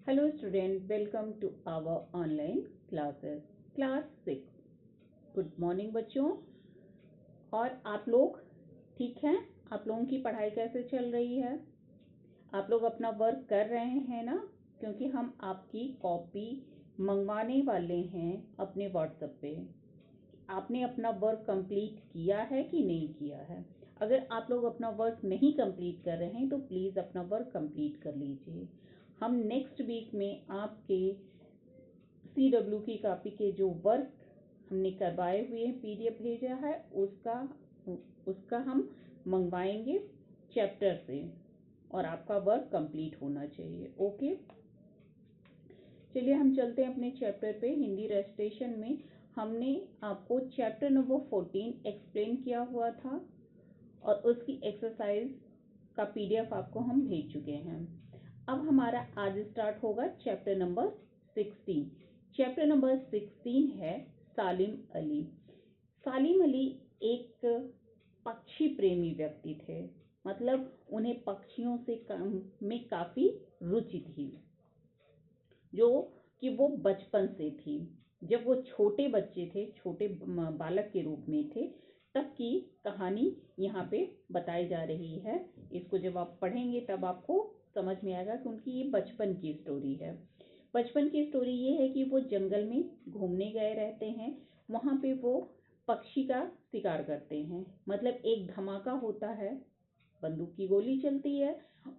Hello student, welcome to our online classes. Class 6. Good morning बच्चों। और आप लोग ठीक हैं? आप लोगों की पढ़ाई कैसे चल रही है? आप लोग अपना वर्क कर रहे हैं ना? क्योंकि हम आपकी कॉपी मंगवाने वाले हैं अपने व्हाट्सएप पे। आपने अपना वर्क कंप्लीट किया है कि नहीं किया है? अगर आप लोग अपना वर्क नहीं कंप्लीट कर रहे हैं तो प्लीज़ अपना वर्क कंप्लीट कर लीजिए। हम नेक्स्ट वीक में आपके CW की कॉपी के जो वर्क हमने करवाए हुए हैं, PDF भेजा है, उसका हम मंगवाएंगे चैप्टर से, और आपका वर्क कंप्लीट होना चाहिए। ओके, चलिए हम चलते हैं अपने चैप्टर पे। हिंदी रेसिटेशन में हमने आपको चैप्टर नंबर 14 एक्सप्लेन किया हुआ था और उसकी एक्सरसाइज का PDF आपको हम भेज चुके हैं। अब हमारा आज स्टार्ट होगा चैप्टर नंबर 16। चैप्टर नंबर 16 है सालिम अली। सालिम अली एक पक्षी प्रेमी व्यक्ति थे, मतलब उन्हें पक्षियों से में काफ़ी रुचि थी, जो कि वो बचपन से थी। जब वो छोटे बच्चे थे, छोटे बालक के रूप में थे, तब की कहानी यहाँ पे बताई जा रही है। इसको जब आप पढ़ेंगे तब आपको समझ में आएगा कि उनकी ये बचपन की स्टोरी है। बचपन की स्टोरी ये है कि वो जंगल में घूमने गए रहते हैं। वहाँ पे वो पक्षी का शिकार करते हैं, मतलब एक धमाका होता है, बंदूक की गोली चलती है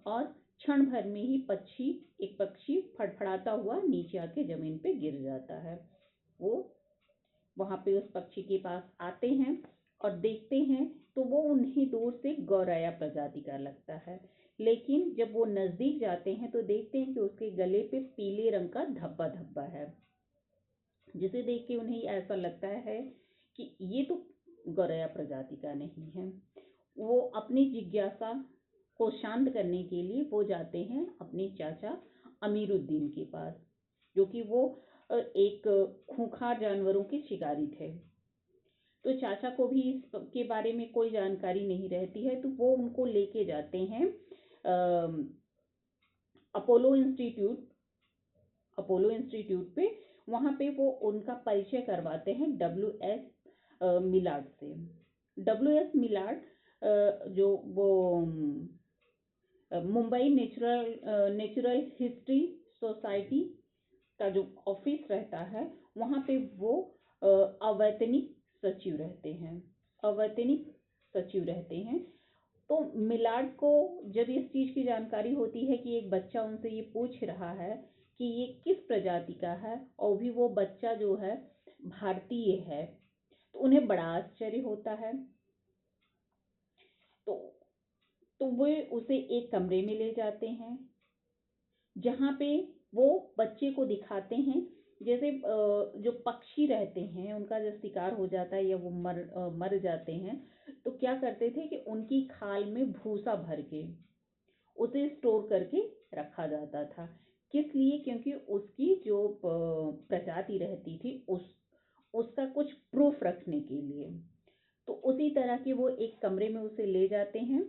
और क्षण भर में ही एक पक्षी फड़फड़ाता हुआ नीचे आके जमीन पे गिर जाता है। वो वहाँ पे उस पक्षी के पास आते हैं और देखते हैं तो वो उन्हें दूर से गौरैया प्रजाति का लगता है, लेकिन जब वो नज़दीक जाते हैं तो देखते हैं कि उसके गले पे पीले रंग का धब्बा धब्बा है, जिसे देख के उन्हें ऐसा लगता है कि ये तो गौरैया प्रजाति का नहीं है। वो अपनी जिज्ञासा को शांत करने के लिए वो जाते हैं अपने चाचा अमीरुद्दीन के पास, जो कि वो एक खूंखार जानवरों के शिकारी थे। तो चाचा को भी इसके बारे में कोई जानकारी नहीं रहती है, तो वो उनको लेके जाते हैं अपोलो इंस्टीट्यूट पे। वहाँ पे वो उनका परिचय करवाते हैं WS मिलार्ड से। WS मिलार्ड जो वो मुंबई नेचुरल हिस्ट्री सोसाइटी का जो ऑफिस रहता है, वहाँ पे वो अवैतनिक सचिव रहते हैं। तो मिलार्ड को जब इस चीज़ की जानकारी होती है कि एक बच्चा उनसे ये पूछ रहा है कि ये किस प्रजाति का है, और भी वो बच्चा जो है भारतीय है, तो उन्हें बड़ा आश्चर्य होता है। तो वो उसे एक कमरे में ले जाते हैं, जहाँ पे वो बच्चे को दिखाते हैं जैसे जो पक्षी रहते हैं उनका जब शिकार हो जाता है या वो मर जाते हैं, तो क्या करते थे कि उनकी खाल में भूसा भर के उसे स्टोर करके रखा जाता था। किस लिए? क्योंकि उसकी जो प्रजाति रहती थी उसका कुछ प्रूफ रखने के लिए। तो उसी तरह के वो एक कमरे में उसे ले जाते हैं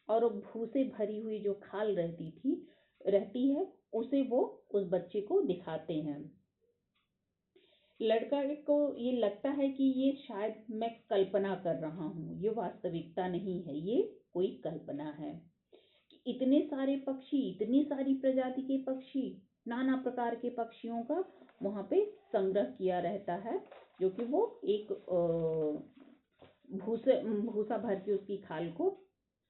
और भूसे भरी हुई जो खाल रहती है उसे वो उस बच्चे को दिखाते हैं। लड़का को ये लगता है कि ये शायद मैं कल्पना कर रहा हूँ, ये वास्तविकता नहीं है, ये कोई कल्पना है। कि इतने सारे पक्षी, इतनी सारी प्रजाति के पक्षी, नाना प्रकार के पक्षियों का वहाँ पे संग्रह किया रहता है, जो कि वो एक भूसा भर के उसकी खाल को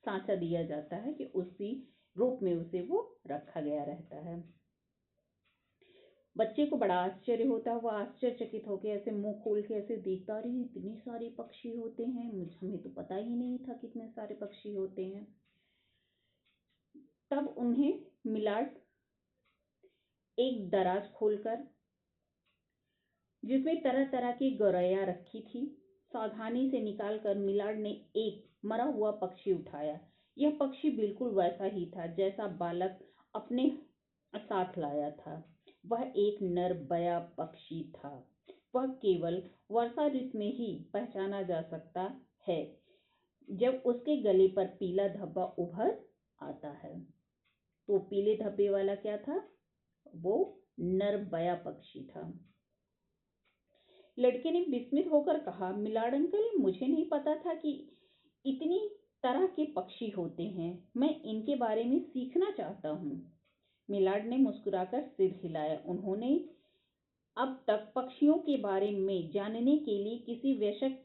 सांचा दिया जाता है कि उसी रूप में उसे वो रखा गया रहता है। बच्चे को बड़ा आश्चर्य होता है, वो आश्चर्यचकित होकर ऐसे मुंह खोल के ऐसे देखता, रही इतने सारे पक्षी होते हैं, हमें तो पता ही नहीं था कितने सारे पक्षी होते हैं। तब उन्हें मिलार्ड एक दराज खोलकर, जिसमें तरह तरह की गौरैया रखी थी, सावधानी से निकालकर मिलार्ड ने एक मरा हुआ पक्षी उठाया। यह पक्षी बिल्कुल वैसा ही था जैसा बालक अपने साथ लाया था। वह एक नर बया पक्षी था। वह केवल वर्षा ऋतु में ही पहचाना जा सकता है, जब उसके गले पर पीला धब्बा उभर आता है। तो पीले धब्बे वाला क्या था? वो नर बया पक्षी था। लड़के ने विस्मित होकर कहा, मिलाड अंकल, मुझे नहीं पता था कि इतनी तरह के पक्षी होते हैं। मैं इनके बारे में सीखना चाहता हूँ। मिलाड ने मुस्कुराकर सिर हिलाया। उन्होंने अब तक पक्षियों के बारे में जानने के लिए किसी वयस्क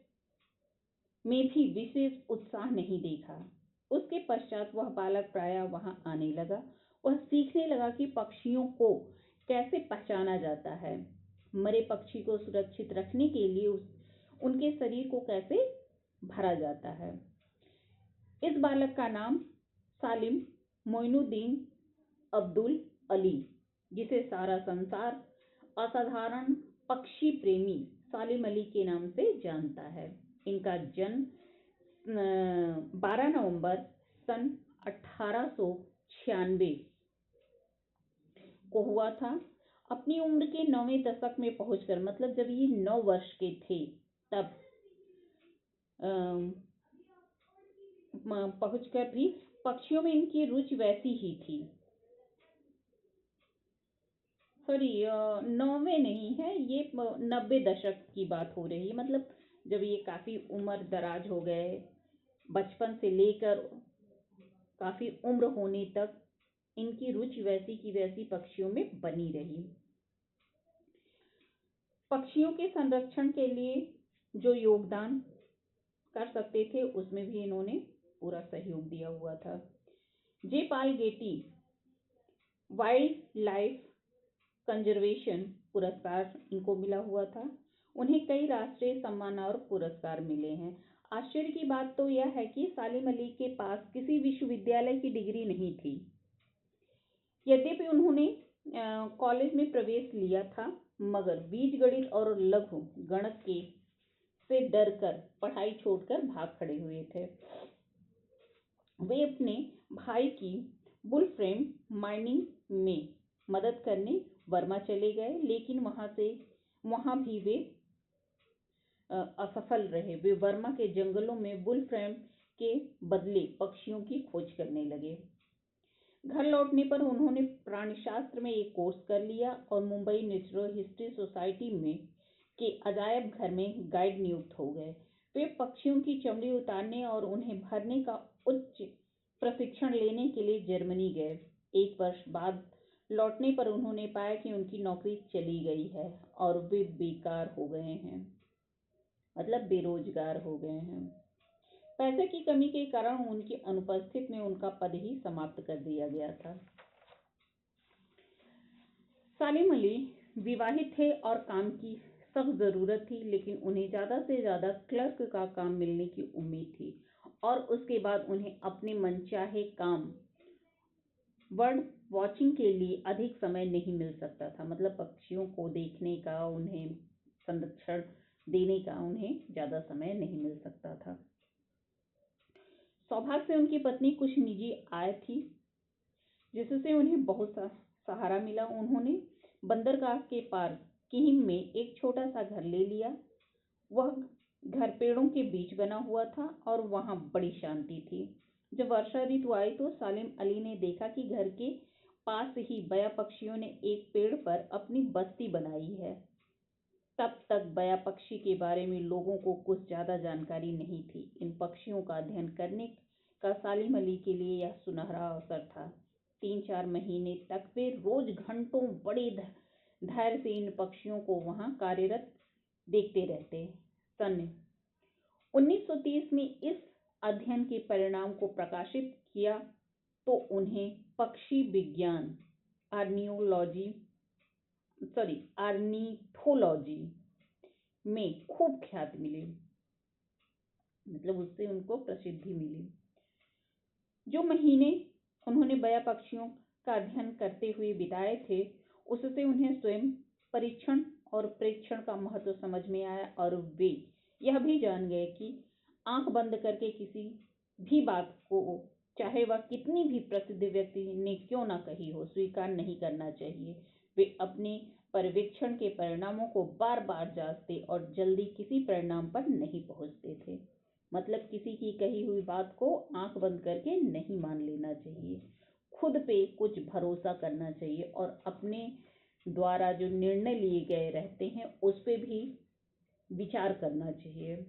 में भी विशेष उत्साह नहीं देखा। उसके पश्चात वह बालक प्रायः वहां आने लगा। वह सीखने लगा कि पक्षियों को कैसे पहचाना जाता है, मरे पक्षी को सुरक्षित रखने के लिए उनके शरीर को कैसे भरा जाता है। इस बालक का नाम सालिम मोइनुद्दीन अब्दुल अली, जिसे सारा संसार असाधारण पक्षी प्रेमी सालिम अली के नाम से जानता है। इनका जन्म 12 नवंबर सन 1896 को हुआ था। अपनी उम्र के 9वें दशक में पहुंचकर, मतलब जब ये 9 वर्ष के थे तब पहुंचकर भी पक्षियों में इनकी रुचि वैसी ही थी। सॉरी, 9वें नहीं है, ये 90 दशक की बात हो रही है। मतलब जब ये काफी उम्र दराज हो गए, बचपन से लेकर काफी उम्र होने तक इनकी रुचि वैसी की वैसी पक्षियों में बनी रही। पक्षियों के संरक्षण के लिए जो योगदान कर सकते थे उसमें भी इन्होंने पूरा सहयोग दिया हुआ था। जे पाल गेटी वाइल्ड लाइफ कंजर्वेशन पुरस्कार इनको मिला हुआ था। उन्हें कई राष्ट्रीय सम्मान और पुरस्कार मिले हैं। आश्चर्य की बात तो यह है कि सालिम अली के पास किसी विश्वविद्यालय की डिग्री नहीं थी। यद्यपि उन्होंने कॉलेज में प्रवेश लिया था, मगर बीजगणित और लघु गणित के से डरकर पढ़ाई छोड़कर भाग खड़े हुए थे। वे अपने भाई की वुल्फ्रेम माइनिंग में मदद करने बर्मा चले गए, लेकिन वहां भी वे असफल रहे। वे बर्मा के जंगलों में वुल्फ्रेम के बदले पक्षियों की खोज करने लगे। घर लौटने पर उन्होंने प्राणीशास्त्र में एक कोर्स कर लिया और मुंबई नेचुरल हिस्ट्री सोसाइटी में के अजायब घर में गाइड नियुक्त हो गए। वे पक्षियों की चमड़ी उतारने और उन्हें भरने का उच्च प्रशिक्षण लेने के लिए जर्मनी गए। 1 वर्ष बाद लौटने पर उन्होंने पाया कि उनकी नौकरी चली गई है और वे बेकार हो गए हैं, मतलब बेरोजगार हो गए हैं। पैसे की कमी के कारण उनकी अनुपस्थिति में उनका पद ही समाप्त कर दिया गया था। सालिम अली विवाहित थे और काम की सख्त जरूरत थी, लेकिन उन्हें ज्यादा से ज्यादा क्लर्क का काम मिलने की उम्मीद थी और उसके बाद उन्हें अपने मनचाहे काम बर्ड वॉचिंग के लिए अधिक समय नहीं मिल सकता था। मतलब पक्षियों को देखने का, उन्हें संरक्षण देने का उन्हें ज्यादा समय नहीं मिल सकता था। सौभाग्य से उनकी पत्नी कुछ निजी आय थी, जिससे उन्हें बहुत सा सहारा मिला। उन्होंने बंदरगाह के पार किहिम में एक छोटा सा घर ले लिया। वह घर पेड़ों के बीच बना हुआ था और वहां बड़ी शांति थी। जब वर्षा ऋतु आई तो सालिम अली ने देखा कि घर के पास ही बया पक्षियों ने एक पेड़ पर अपनी बस्ती बनाई है। तब तक बया पक्षी के बारे में लोगों को कुछ ज्यादा जानकारी नहीं थी। इन पक्षियों का अध्ययन करने का सालिम अली के लिए यह सुनहरा अवसर था। 3-4 महीने तक वे रोज घंटों बड़े धैर्य से इन पक्षियों को वहां कार्यरत देखते रहते। सन 1930 में इस अध्ययन के परिणाम को प्रकाशित किया तो उन्हें पक्षी विज्ञान आर्निथोलॉजी में खूब ख्याति मिली, मतलब उससे उनको प्रसिद्धि मिली। जो महीने उन्होंने बया पक्षियों का अध्ययन करते हुए बिताए थे, उससे उन्हें स्वयं परीक्षण और प्रेक्षण का महत्व समझ में आया और वे यह भी जान गए कि आंख बंद करके किसी भी बात को, चाहे वह कितनी भी प्रसिद्ध व्यक्ति ने क्यों ना कही हो, स्वीकार नहीं करना चाहिए। वे अपने पर्यवेक्षण के परिणामों को बार बार जांचते और जल्दी किसी परिणाम पर नहीं पहुंचते थे। मतलब किसी की कही हुई बात को आंख बंद करके नहीं मान लेना चाहिए। खुद पे कुछ भरोसा करना चाहिए और अपने द्वारा जो निर्णय लिए गए रहते हैं उस पे भी विचार करना चाहिए।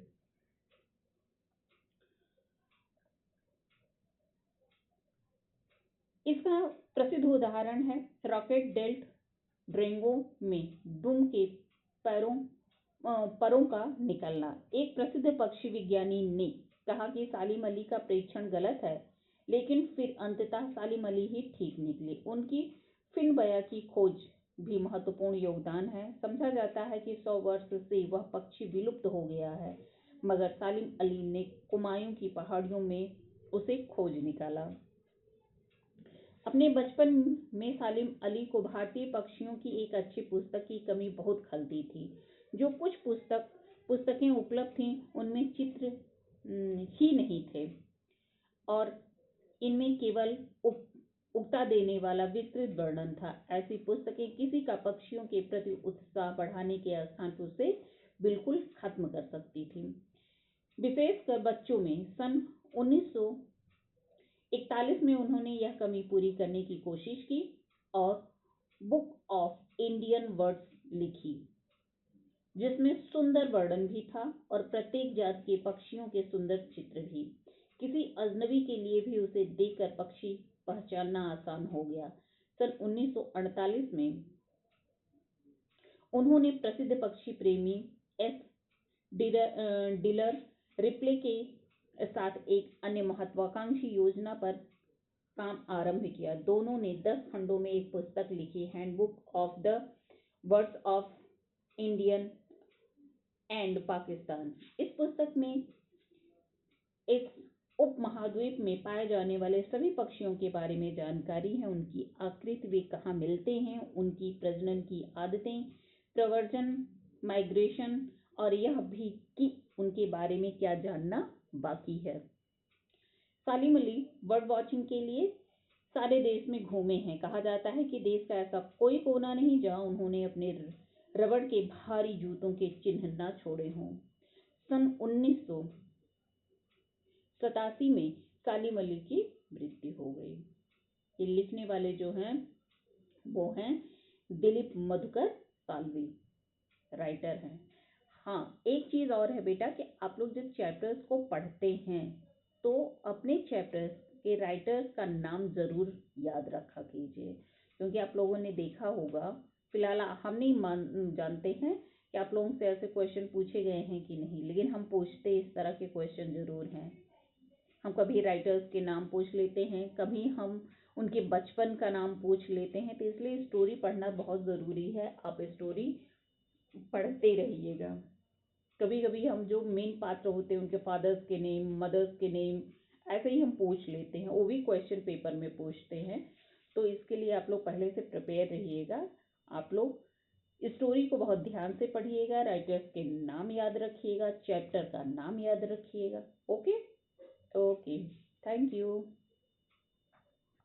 इसका प्रसिद्ध उदाहरण है रॉकेट डेल्ट ड्रेंगो में दुम के पैरों परों का निकलना। एक प्रसिद्ध पक्षी विज्ञानी ने कहा कि सालिम अली का परीक्षण गलत है, लेकिन फिर अंततः सालिम अली ही ठीक निकले। उनकी फिनबया की खोज भी महत्वपूर्ण योगदान है। समझा जाता है कि 100 वर्ष से वह पक्षी विलुप्त हो गया है, मगर सालिम अली ने कुमायूं की पहाड़ियों में उसे खोज निकाला। अपने बचपन में सालिम अली को भारतीय पक्षियों की एक अच्छी पुस्तक की कमी बहुत खलती थी। जो कुछ पुस्तकें उपलब्ध थीं उनमें चित्र ही नहीं थे और इनमें केवल उकता देने वाला विस्तृत वर्णन था। ऐसी पुस्तकें किसी का पक्षियों के प्रति उत्साह बढ़ाने के स्थान पर उसे बिल्कुल खत्म कर सकती थी। विशेषकर बच्चों में सन 1941 में उन्होंने यह कमी पूरी करने की कोशिश की और बुक ऑफ इंडियन वर्ड्स लिखी, जिसमें सुंदर वर्णन भी था और प्रत्येक जात के पक्षियों के सुंदर चित्र भी। किसी अजनबी के लिए भी उसे देखकर पक्षी पहचानना आसान हो गया। सन 1948 में उन्होंने प्रसिद्ध पक्षी प्रेमी एस डिलर रिप्ले के साथ एक अन्य महत्वाकांक्षी योजना पर काम आरंभ किया। दोनों ने 10 खंडों में एक पुस्तक लिखी, handbook of the birds of Indian and Pakistan. इस पुस्तक में इस उपमहाद्वीप में पाए जाने वाले सभी पक्षियों के बारे में जानकारी है, उनकी आकृति, वे कहाँ मिलते हैं, उनकी प्रजनन की आदतें, प्रव्रजन, माइग्रेशन और यह भी कि उनके बारे में क्या जानना बाकी है। सालिम अली बर्ड वॉचिंग के लिए सारे देश में घूमे हैं। कहा जाता है कि देश का ऐसा कोई कोना नहीं जहां उन्होंने अपने रबड़ के भारी जूतों के चिन्ह न छोड़े हों। सन 1987 में सालिम अली की मृत्यु हो गई। ये लिखने वाले जो हैं वो हैं दिलीप मधुकर साल्वी, राइटर हैं। हाँ, एक चीज और है बेटा कि आप लोग जब चैप्टर्स को पढ़ते हैं तो अपने चैप्टर्स के राइटर्स का नाम जरूर याद रखा कीजिए, क्योंकि आप लोगों ने देखा होगा, फिलहाल हम नहीं जानते हैं कि आप लोगों से ऐसे क्वेश्चन पूछे गए हैं कि नहीं, लेकिन हम पूछते इस तरह के क्वेश्चन जरूर हैं। हम कभी राइटर्स के नाम पूछ लेते हैं, कभी हम उनके बचपन का नाम पूछ लेते हैं, तो इसलिए स्टोरी पढ़ना बहुत ज़रूरी है। आप स्टोरी पढ़ते रहिएगा। कभी कभी हम जो मेन पात्र होते हैं उनके फादर्स के नेम, मदर्स के नेम ऐसे ही हम पूछ लेते हैं, वो भी क्वेश्चन पेपर में पूछते हैं। तो इसके लिए आप लोग पहले से प्रिपेयर रहिएगा। आप लोग स्टोरी को बहुत ध्यान से पढ़िएगा, राइटर्स के नाम याद रखिएगा, चैप्टर का नाम याद रखिएगा। Okay okay, thank you.